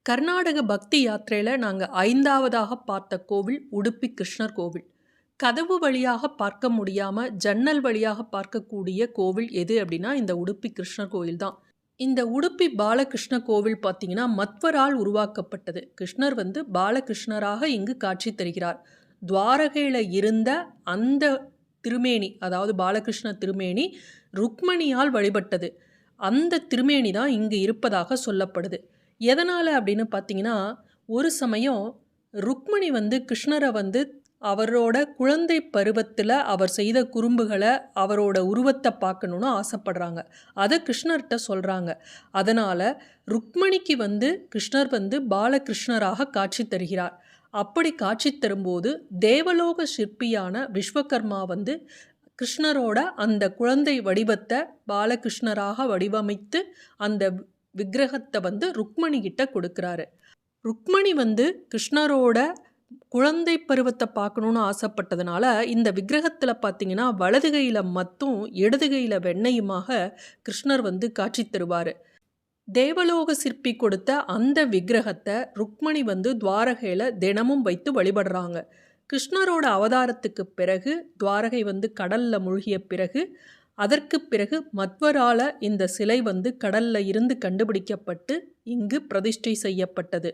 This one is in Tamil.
கர்நாடக பக்தி யாத்திரையில நாங்க 5வதாக பார்த்த கோவில் உடுப்பி கிருஷ்ணர் கோவில். கதவு வழியாக பார்க்க முடியாம, ஜன்னல் வழியாக பார்க்கக்கூடிய கோவில் எது அப்படின்னா, இந்த உடுப்பி கிருஷ்ணர் கோவில் தான். இந்த உடுப்பி பாலகிருஷ்ண கோவில் பார்த்தீங்கன்னா, மத்வரால் உருவாக்கப்பட்டது. கிருஷ்ணர் பாலகிருஷ்ணராக இங்கு காட்சி தருகிறார். துவாரகையில இருந்த அந்த திருமேனி, அதாவது பாலகிருஷ்ண திருமேனி ருக்மணியால் வழிபட்டது. அந்த திருமேனி தான் இங்கு இருப்பதாக சொல்லப்படுது. எதனால் அப்படின்னு பார்த்தீங்கன்னா, ஒரு சமயம் ருக்மணி கிருஷ்ணரை அவரோட குழந்தை பருவத்தில் அவர் செய்த குறும்புகளை, அவரோட உருவத்தை பார்க்கணுன்னு ஆசைப்படுறாங்க. அதை கிருஷ்ணர்கிட்ட சொல்கிறாங்க. அதனால் ருக்மணிக்கு கிருஷ்ணர் பாலகிருஷ்ணராக காட்சி தருகிறார். அப்படி காட்சி தரும்போது தேவலோக சிற்பியான விஸ்வகர்மா கிருஷ்ணரோட அந்த குழந்தை வடிவத்தை பாலகிருஷ்ணராக வடிவமைத்து அந்த விக்கிரகத்தை ருக்மணி கிட்ட கொடுக்குறாரு. ருக்மணி கிருஷ்ணரோட குழந்தை பருவத்தை பார்க்கணுன்னு ஆசைப்பட்டதுனால இந்த விக்கிரகத்தில் பார்த்தீங்கன்னா வலது கையில் மத்தும் இடது கையில் வெண்ணையுமாக கிருஷ்ணர் காட்சி தருவார். தேவலோக சிற்பி கொடுத்த அந்த விக்கிரகத்தை ருக்மணி துவாரகையில் தினமும் வைத்து வழிபடுறாங்க. கிருஷ்ணரோட அவதாரத்துக்கு பிறகு துவாரகை கடலில் மூழ்கிய பிறகு, அதற்கு பிறகு மத்வரால இந்த சிலை கடல்ல இருந்து கண்டுபிடிக்கப்பட்டு இங்கு பிரதிஷ்டை செய்யப்பட்டது.